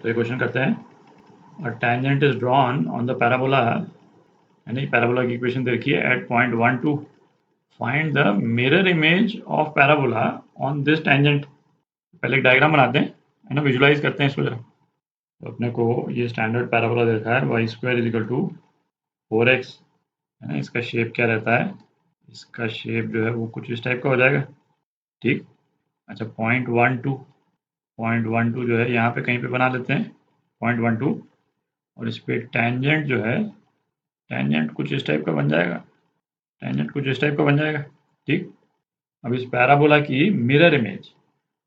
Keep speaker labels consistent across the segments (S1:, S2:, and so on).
S1: तो ये क्वेश्चन करते हैं, a tangent is drawn on the parabola, यानी पैराबोला की इक्वेशन दे रखी है at point 1 2, find the mirror image of parabola on this tangent. पहले एक डायग्राम बनाते हैं, है ना, विजुलाइज करते हैं इसको जरा। तो अपने को ये स्टैंडर्ड पैराबोला देखा है, y square is equal to 4x, है ना। इसका शेप क्या रहता है, इसका शेप जो है वो कुछ इस टाइप का हो जाएगा, ठीक। अच्छा, पॉइंट 1 2 जो है यहाँ पे कहीं पे बना लेते हैं, पॉइंट 1 2, और इस पे टेंजेंट जो है, टेंजेंट कुछ इस टाइप का बन जाएगा, टेंजेंट कुछ इस टाइप का बन जाएगा, ठीक। अब इस पैराबोला की मिरर इमेज,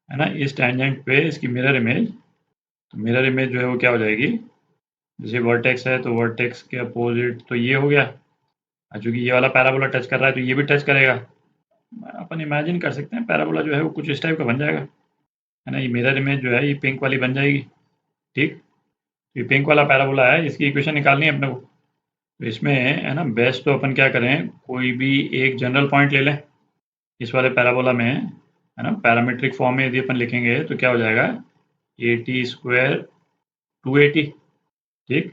S1: है ना, इस टेंजेंट पे इसकी मिरर इमेज, तो मिरर इमेज जो है वो क्या हो जाएगी, जैसे वर्टेक्स है तो वर्टेक्स के अपोजिट तो ये हो गया, और चूंकि ये वाला पैराबोला टच कर रहा है तो ये भी टच करेगा। अपन इमेजिन कर सकते हैं पैराबोला जो है वो कुछ इस टाइप का बन जाएगा, है ना। ये मिरर इमेज जो है ये पिंक वाली बन जाएगी, ठीक। तो ये पिंक वाला पैराबोला है, इसकी इक्वेशन निकालनी है अपने को। तो इसमें है ना, बेस्ट तो अपन क्या करें, कोई भी एक जनरल पॉइंट ले लें इस वाले पैराबोला में, है ना। पैरामीट्रिक फॉर्म में यदि अपन लिखेंगे तो क्या हो जाएगा, AT² 280, ठीक।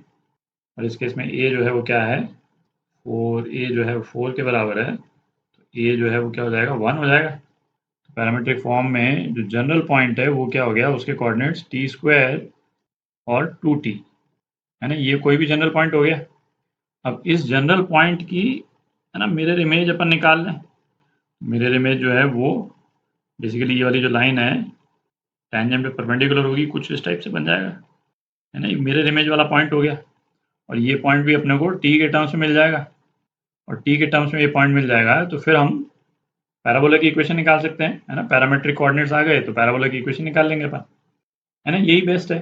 S1: और इस केस में ए जो है वो क्या है, 4, ए जो है 4 के बराबर है, तो ए जो है वो क्या हो जाएगा, 1 हो जाएगा। तो पैरामीट्रिक फॉर्म में जो जनरल पॉइंट है वो क्या हो गया, उसके कोऑर्डिनेट्स T² और 2T, है ना। ये कोई भी जनरल पॉइंट हो गया। अब इस जनरल पॉइंट की, है ना, मिरर इमेज अपन निकाल लें। मिरर इमेज जो है वो बेसिकली ये वाली जो लाइन है टेंजेंट पे परपेंडिकुलर होगी, कुछ इस टाइप से बन जाएगा, है ना। ये मिरर इमेज वाला पॉइंट हो गया, और ये पॉइंट भी अपने को टी के टर्म्स में मिल जाएगा, और टी के टर्म्स में ये पॉइंट मिल जाएगा तो फिर हम पैराबोला की इक्वेशन निकाल सकते हैं, है ना। पैरामेट्रिक कोऑर्डिनेट्स आ गए तो पैराबोला की इक्वेशन निकाल लेंगे अपन, है ना। यही बेस्ट है।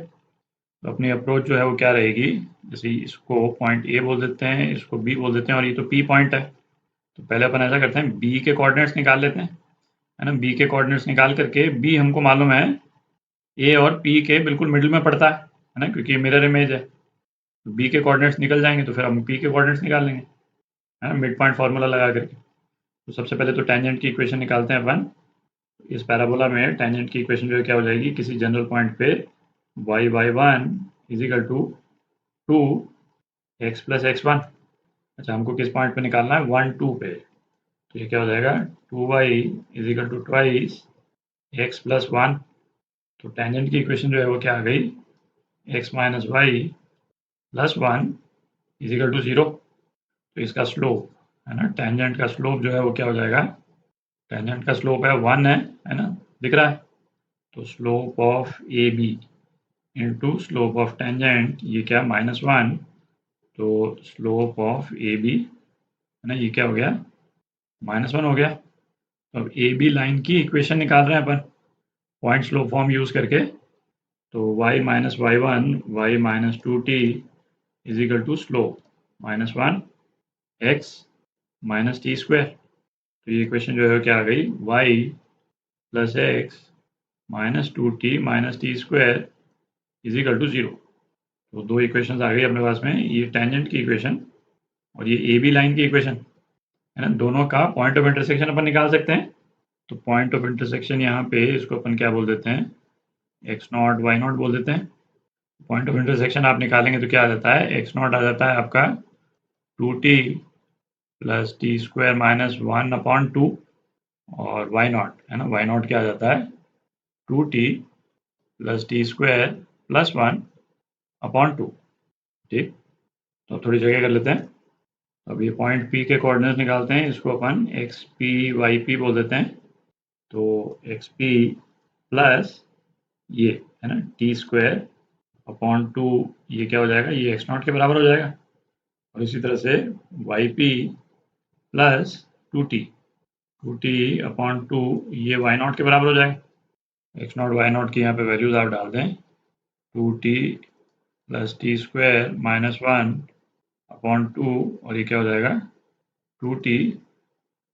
S1: तो अपनी अप्रोच जो है वो क्या रहेगी, जैसे इसको पॉइंट ए बोल देते हैं, इसको बी बोल देते हैं, और ये तो पी पॉइंट है। तो पहले अपन ऐसा करते हैं, बी के कोऑर्डिनेट्स निकाल लेते हैं, है ना। बी के कोऑर्डिनेट्स निकाल करके, बी हमको मालूम है ए और पी के बिल्कुल मिडिल में पड़ता है ना, क्योंकि ये मिरर इमेज है। तो बी के कोऑर्डिनेट्स निकल जाएंगे तो फिर हम पी के कोऑर्डिनेट्स निकाल लेंगे, है ना, मिड पॉइंट फार्मूला लगा करके। तो सबसे पहले तो टेंजेंट की इक्वेशन निकालते हैं अपन। इस पैराबोला में टेंजेंट की इक्वेशन जो है क्या हो जाएगी, किसी जनरल पॉइंट पे y/1 is equal to 2x plus x1। अच्छा, हमको किस पॉइंट पे निकालना है, 1 2 पे। तो ये क्या हो जाएगा, 2y is equal to twice x plus 1। तो टेंजेंट की इक्वेशन जो है वो क्या आ गई, x minus y plus 1 is equal to 0। तो इसका स्लोप, है ना, टेंजेंट का स्लोप जो है वो क्या हो जाएगा, टेंजेंट का स्लोप है 1 है ना, दिख रहा है। तो slope of A B into slope of tangent, ये क्या, -1। तो स्लोप ऑफ ए बी, है ना, ये क्या हो गया, -1 हो गया। तो अब ए बी लाइन की इक्वेशन निकाल रहे हैं अपन पॉइंट स्लोप फॉर्म यूज करके। तो y minus y1 y minus 2t is equal to slope -1 x minus t square. तो ये इक्वेशन जो है क्या आ गई, y plus x minus 2t minus t square is equal to 0। तो दो इक्वेशन आ गई अपने पास में, ये टेंजेंट की इक्वेशन और ये ए बी लाइन की इक्वेशन, है ना। दोनों का पॉइंट ऑफ इंटरसेक्शन अपन निकाल सकते हैं। तो पॉइंट ऑफ इंटरसेक्शन यहाँ पे इसको अपन क्या बोल देते हैं, x0 y0 बोल देते हैं। पॉइंट ऑफ इंटरसेक्शन आप निकालेंगे तो क्या आ जाता है, x0 आ जाता है आपका 2t plus T square minus 1/2, और y0, है ना, y0 क्या आ जाता है, 2t plus T square plus 1/2, ठीक। तो थोड़ी जगह कर लेते हैं। अब ये पॉइंट P के कोऑर्डिनेट्स निकालते हैं, इसको अपन XP YP बोल देते हैं। तो XP प्लस ये, है ना, T² 2, ये क्या हो जाएगा, ये x0 के बराबर हो जाएगा। और इसी तरह से YP प्लस 2t/2, ये y0 के बराबर हो जाएगा। x0 y0 की यहाँ पे वैल्यूज आप डाल दें, 2t प्लस T² माइनस 1/2, और ये क्या हो जाएगा, 2t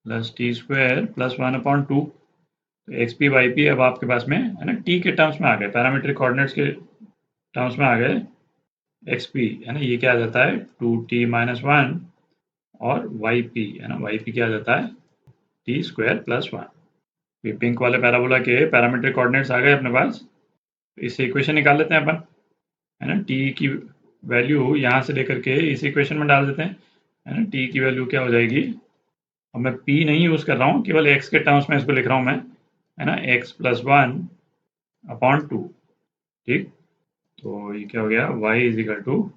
S1: प्लस T² प्लस 1/2। तो XP YP अब आपके पास में, है ना, t के टर्म्स में आ गए, पैरामीट्रिक कोऑर्डिनेट्स के टर्म्स में आ गए। XP, है ना, ये क्या आ जाता है, 2t माइनस 1, और YP, है ना, YP क्या आ जाता है, T² प्लस 1। ये पिंक वाले पैराबोला के पैरामीट्रिक कोऑर्डिनेट्स आ गए अपने पास। तो इससे इक्वेशन निकाल लेते हैं अपन। है ना, टी की वैल्यू यहाँ से लेकर के इस इक्वेशन में डाल देते हैं, है ना। टी की वैल्यू क्या हो जाएगी, अब मैं पी नहीं यूज़ कर रहा हूँ, केवल एक्स के टर्म्स में इसको लिख रहा हूँ मैं, है ना, x plus one upon two. ठीक, तो ये क्या हो गया, y is equal to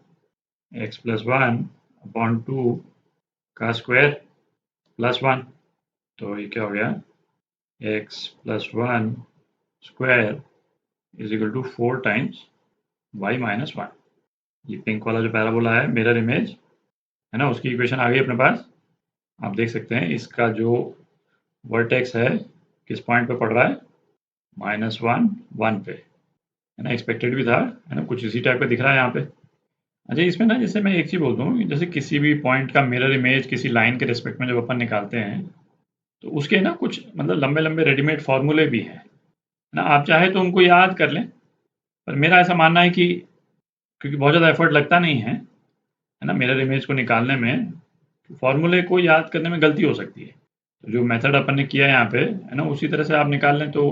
S1: x plus one upon two का स्क्वायर प्लस वन। तो ये क्या हो गया, x plus one square is equal to 4 times y minus one. ये पिंक वाला जो पैराबोला है, मिरर इमेज, है ना, उसकी इक्वेशन आ गई अपने पास। आप देख सकते हैं इसका जो वर्टेक्स है किस पॉइंट पे पड़ रहा है, माइनस वन वन पे, है ना। एक्सपेक्टेड भी था, है ना, कुछ इसी टाइप का दिख रहा है यहाँ पे। अच्छा, इसमें ना जैसे मैं एक चीज़ बोल दूँ, जैसे किसी भी पॉइंट का मिरर इमेज किसी लाइन के रिस्पेक्ट में जब अपन निकालते हैं, तो उसके ना कुछ मतलब लंबे लंबे रेडीमेड फॉर्मूले भी हैं, है ना। आप चाहे तो उनको याद कर लें, पर मेरा ऐसा मानना है कि क्योंकि बहुत ज़्यादा एफर्ट लगता नहीं है ना, मिरर इमेज को निकालने में, फॉर्मूले को याद करने में गलती हो सकती है। तो जो मेथड अपन ने किया है यहाँ पे, है ना, उसी तरह से आप निकाल लें तो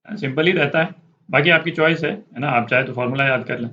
S1: सिंपल ही रहता है। बाकी आपकी चॉइस है ना, आप चाहे तो फॉर्मूला याद कर लें।